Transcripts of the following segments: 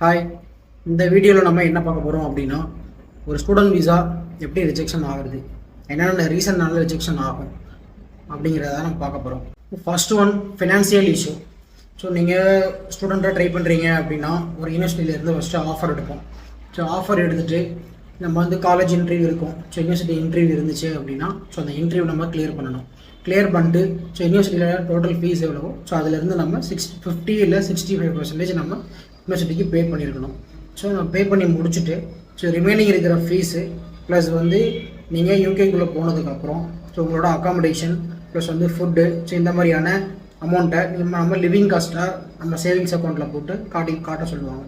Hi, இந்த வீடியோவில் நம்ம என்ன பார்க்க போகிறோம் அப்படின்னா, ஒரு ஸ்டூடெண்ட் விசா எப்படி ரிஜெக்ஷன் ஆகுது, என்னென்ன ரீசன்னால ரிஜெக்ஷன் ஆகும் அப்படிங்கிறத நம்ம பார்க்க போகிறோம். First one, financial issue. So நீங்கள் ஸ்டூடெண்ட்டாக ட்ரை பண்ணுறீங்க அப்படின்னா ஒரு யூனிவர்சிட்டியிலேருந்து ஃபஸ்ட்டு ஆஃபர் எடுப்போம். ஸோ ஆஃபர் எடுத்துகிட்டு நம்ம வந்து காலேஜ் இன்டர்வியூ இருக்கும். ஸோ யூனிவர்சிட்டி இன்டர்வியூ இருந்துச்சு அப்படின்னா ஸோ அந்த இன்டர்வியூ நம்ம கிளியர் பண்ணணும். கிளியர் பண்ணிட்டு ஸோ யூனிவர்சிட்டியில் டோட்டல் ஃபீஸ் எவ்வளவோ ஸோ அதிலேருந்து நம்ம 50 இல்லை 65% நம்ம யூனிவர்சிட்டிக்கு பே பண்ணியிருக்கணும். ஸோ நம்ம பே பண்ணி முடிச்சுட்டு ஸோ ரிமைனிங் இருக்கிற ஃபீஸு ப்ளஸ் வந்து நீங்கள் யூகேக்குள்ளே போனதுக்கப்புறம் ஸோ உங்களோட அக்காமடேஷன் ப்ளஸ் வந்து ஃபுட்டு ஸோ இந்த மாதிரியான அமௌண்ட்டை நம்ம லிவிங் காஸ்ட்டாக நம்ம சேவிங்ஸ் அக்கௌண்ட்டில் போட்டு காட்ட சொல்லுவாங்க.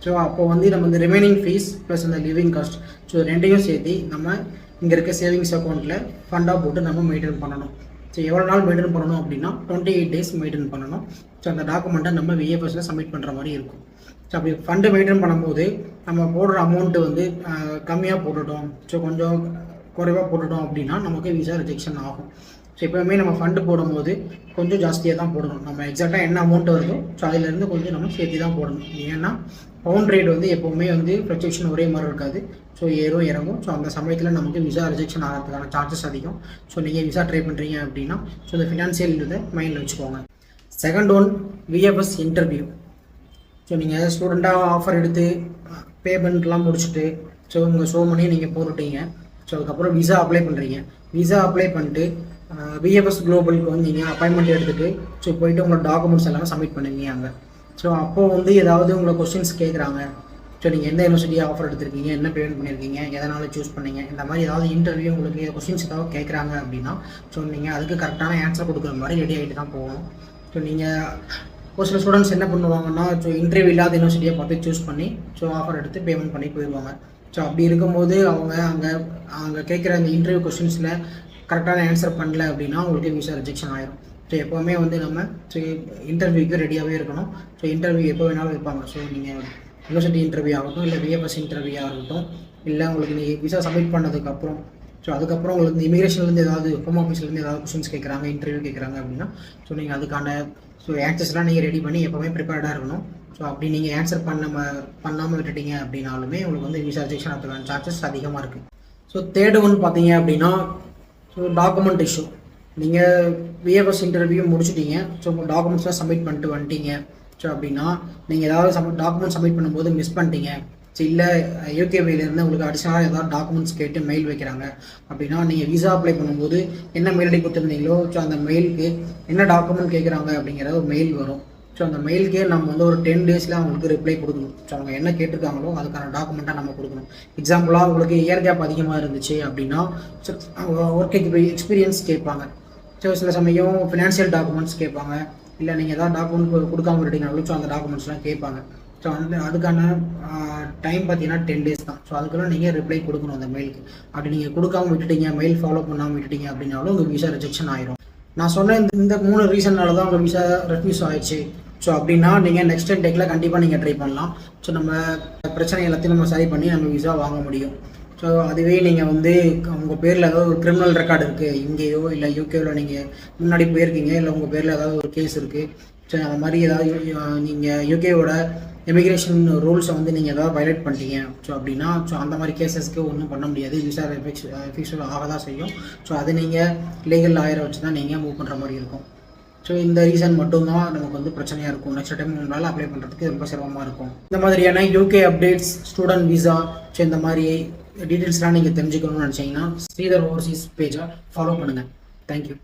ஸோ அப்போ வந்து நம்ம இந்த ரிமைனிங் ஃபீஸ் ப்ளஸ் அந்த லிவிங் காஸ்ட் ஸோ ரெண்டையும் சேர்த்து நம்ம இங்கே இருக்க சேவிங்ஸ் அக்கௌண்ட்டில் ஃபண்டாக போட்டு நம்ம மெயின்டைன் பண்ணணும். ஸோ எவ்வளோ நாள் மெயின்டைன் பண்ணணும் அப்படின்னா 28 டேஸ் மெயின்டைன் பண்ணணும். ஸோ அந்த டாக்குமெண்ட்டை நம்ம விஏஎஃப்எஸில் சப்மிட் பண்ணுற மாதிரி இருக்கும். ஸோ அப்படி ஃபண்டு மெயின்டைன் பண்ணும்போது நம்ம போடுற அமௌண்ட்டு வந்து கம்மியாக போட்டுட்டோம், ஸோ கொஞ்சம் குறைவாக போட்டுட்டோம் அப்படின்னா நமக்கு விசா ரிஜெக்ஷன் ஆகும். ஸோ எப்போவுமே நம்ம ஃபண்டு போடும்போது கொஞ்சம் ஜாஸ்தியாக தான் போடணும். நம்ம எக்ஸாக்டாக என்ன அமௌண்ட் வருதோ ஸோ அதிலேருந்து கொஞ்சம் நம்ம சேர்த்து தான் போடணும். ஏன்னா பவுண்ட் ரேட் வந்து எப்போவுமே வந்து ஃப்ளக்சுவேஷன் ஒரே மாதிரி இருக்காது. ஸோ ஏறும் இறங்கும். ஸோ அந்த சமயத்தில் நமக்கு விசா ரிஜெக்ஷன் ஆகிறதுக்கான சான்சஸ் அதிகம். ஸோ நீங்கள் விசா ட்ரை பண்ணுறீங்க அப்படின்னா ஸோ இந்த ஃபினான்சியல் இதை மைண்டில் வச்சுக்கோங்க. Second one, VFS interview. So நீங்கள் ஸ்டூடெண்ட்டாக ஆஃபர் எடுத்து பேமெண்ட்லாம் முடிச்சுட்டு ஸோ உங்கள் ஷோ மணியை நீங்கள் போட்டுட்டீங்க. ஸோ அதுக்கப்புறம் விசா அப்ளை பண்ணுறீங்க. விசா அப்ளை பண்ணிட்டு விஎஃப்எஸ் குளோபலுக்கு வந்து நீங்கள் அப்பாயின்மெண்ட் எடுத்துகிட்டு ஸோ போயிட்டு உங்களோட டாக்குமெண்ட்ஸ் எல்லாமே சப்மிட் பண்ணுவீங்க அங்கே. ஸோ அப்போது வந்து ஏதாவது உங்களை கொஸ்டின்ஸ் கேட்குறாங்க. ஸோ நீங்கள் எந்த யூனிவர்சிட்டியாக ஆஃபர் எடுத்திருக்கீங்க, என்ன பேமெண்ட் பண்ணியிருக்கீங்க, எதனால் சூஸ் பண்ணீங்க, இந்த மாதிரி ஏதாவது இன்டர்வியூ உங்களுக்கு கொஸ்டின்ஸ் ஏதாவது கேட்குறாங்க அப்படின்னா ஸோ நீங்கள் அதுக்கு கரெக்டான ஆன்சர் கொடுக்குற மாதிரி ரெடி ஆகிட்டு தான் போகணும். ஸோ நீங்கள் ஒரு சில ஸ்டூடெண்ட்ஸ் என்ன பண்ணுவாங்கன்னா ஸோ இன்டர்வியூ இல்லாத யூனிவர்சிட்டியை பார்த்து சூஸ் பண்ணி ஸோ ஆஃபர் எடுத்து பேமெண்ட் பண்ணி போயிடுவாங்க. ஸோ அப்படி இருக்கும்போது அவங்க அங்கே கேட்குற அந்த இன்டர்வியூ கொஸ்டின்ஸில் கரெக்டான ஆன்சர் பண்ணல அப்படின்னா உங்களுக்கு விசா ரிஜெக்ஷன் ஆயிரும். ஸோ எப்போவுமே வந்து நம்ம ஸோ இன்டர்வியூக்கு ரெடியாகவே இருக்கணும். ஸோ இன்டர்வியூ எப்போ வேணாலும் வைப்பாங்க. ஸோ நீங்கள் யூனிவர்சிட்டி இன்டர்வியூ ஆகட்டும், இல்லை விஎஃப்எஸ் இன்டர்வியூ ஆகட்டும், இல்லை உங்களுக்கு நீங்கள் விசா சப்மிட் பண்ணதுக்கப்புறம் ஸோ அதுக்கப்புறம் உங்களுக்கு இந்த இமிகிரேஷன்லேருந்து ஏதாவது ஹோம் ஆஃபீஸ்லேருந்து ஏதாவது கொஸ்டின்ஸ் கேட்குறாங்க, இன்டர்வியூ கேட்குறாங்க அப்படின்னா ஸோ நீங்கள் அதுக்கான ஸோ ஆன்சர்ஸ்லாம் நீங்கள் ரெடி பண்ணி எப்போவுமே ப்ரிப்பேர்டாக இருக்கணும். ஸோ அப்படி நீங்கள் ஆன்சர் பண்ணாமல் விட்டுட்டீங்க அப்படின்னாலுமே உங்களுக்கு வந்து விசா ரிஜெக்ஷன் ஆகிறதுக்கான சான்சஸ் அதிகமாக இருக்குது. ஸோ தேர்டு ஒன் பார்த்தீங்க அப்படின்னா ஸோ டாக்குமெண்ட் இஷ்யூ. நீங்கள் விஎஃப்எஸ் இன்டர்வியூ முடிச்சுட்டீங்க. ஸோ உங்கள் டாக்குமெண்ட்ஸ்லாம் சப்மிட் பண்ணிட்டு வந்துட்டீங்க. ஸோ அப்படின்னா நீங்கள் ஏதாவது டாக்குமெண்ட் சப்மிட் பண்ணும்போது மிஸ் பண்ணிட்டீங்க, ஸோ இல்லை யூகேவிலேருந்து உங்களுக்கு அடிஷனலாக ஏதாவது டாக்குமெண்ட்ஸ் கேட்டு மெயில் வைக்கிறாங்க அப்படின்னா நீங்கள் விசா அப்ளை பண்ணும்போது என்ன மெயில் ஐடி கொடுத்துருந்தீங்களோ ஸோ அந்த மெயிலுக்கு என்ன டாக்குமெண்ட் கேட்குறாங்க அப்படிங்கிற ஒரு மெயில் வரும். ஸோ அந்த மெயிலுக்கே நம்ம வந்து ஒரு 10 டேஸில் அவங்களுக்கு ரிப்ளை கொடுக்கணும். ஸோ அவங்க என்ன கேட்டிருக்காங்களோ அதுக்கான டாக்குமெண்ட்டாக நம்ம கொடுக்கணும். எக்ஸாம்பிளாக உங்களுக்கு இயர் கேப் அதிகமாக இருந்துச்சு அப்படின்னா ஸோ ஒர்க் எக்ஸ்பீரியன்ஸ் கேட்பாங்க. ஸோ சில சமயம் ஃபினான்ஷியல் டாக்குமெண்ட்ஸ் கேட்பாங்க. இல்லை நீங்கள் ஏதாவது டாக்குமெண்ட் கொடுக்காம விட்டீங்கனாலும் ஸோ அந்த டாக்குமெண்ட்ஸ்லாம் கேட்பாங்க. ஸோ அதுக்கான டைம் பார்த்தீங்கன்னா 10 டேஸ் தான். ஸோ அதுக்கெல்லாம் நீங்கள் ரிப்ளை கொடுக்கணும் அந்த மெயிலுக்கு. அப்படி நீங்கள் கொடுக்காம விட்டுட்டீங்க, மெயில் ஃபாலோ பண்ணாமல் விட்டுட்டீங்க அப்படின்னாலும் உங்கள் விசா ரிஜெக்ஷன் ஆயிரும். நான் சொன்ன இந்த 3 ரீசன்னால தான் உங்கள் விசா ரெஃப்யூஸ் ஆயிடுச்சு. ஸோ அப்படின்னா நீங்கள் நெக்ஸ்ட் டேக்கில் கண்டிப்பாக நீங்கள் ட்ரை பண்ணலாம். ஸோ நம்ம பிரச்சனை எல்லாத்தையும் நம்ம சரி பண்ணி நம்ம விசா வாங்க முடியும். ஸோ அதுவே நீங்கள் வந்து உங்கள் பேரில் ஏதாவது ஒரு கிரிமினல் ரெக்கார்டு இருக்குது, இங்கேயோ இல்லை யூகேவில் நீங்கள் முன்னாடி போயிருக்கீங்க, இல்லை உங்கள் பேரில் ஏதாவது ஒரு கேஸ் இருக்குது, ஸோ அந்த மாதிரி ஏதாவது நீங்கள் யூகேவோட இமிக்ரேஷன் ரூல்ஸை வந்து நீங்கள் ஏதாவது வயலேட் பண்ணிட்டீங்க ஸோ அப்படின்னா ஸோ அந்த மாதிரி கேசஸ்க்கு ஒன்றும் பண்ண முடியாது. விசா ஃபிக்ஸ் ஆக தான் செய்யும். ஸோ அது நீங்கள் லீகல் லாயரை வச்சு தான் நீங்கள் மூவ் பண்ணுற மாதிரி இருக்கும். ஸோ இந்த ரீசன் மட்டும்தான் நமக்கு வந்து பிரச்சனையாக இருக்கும். நெக்ஸ்ட் டைம் உங்களால் அப்ளை பண்ணுறதுக்கு ரொம்ப சிரமமாக இருக்கும். இந்த மாதிரியான UK updates, student visa so இந்த மாதிரி டீட்டெயில்ஸ்லாம் நீங்கள் தெரிஞ்சுக்கணும்னு நினச்சிங்கன்னா ஸ்ரீதர் ஓவர்சீஸ் பேஜை ஃபாலோ பண்ணுங்கள். தேங்க்யூ.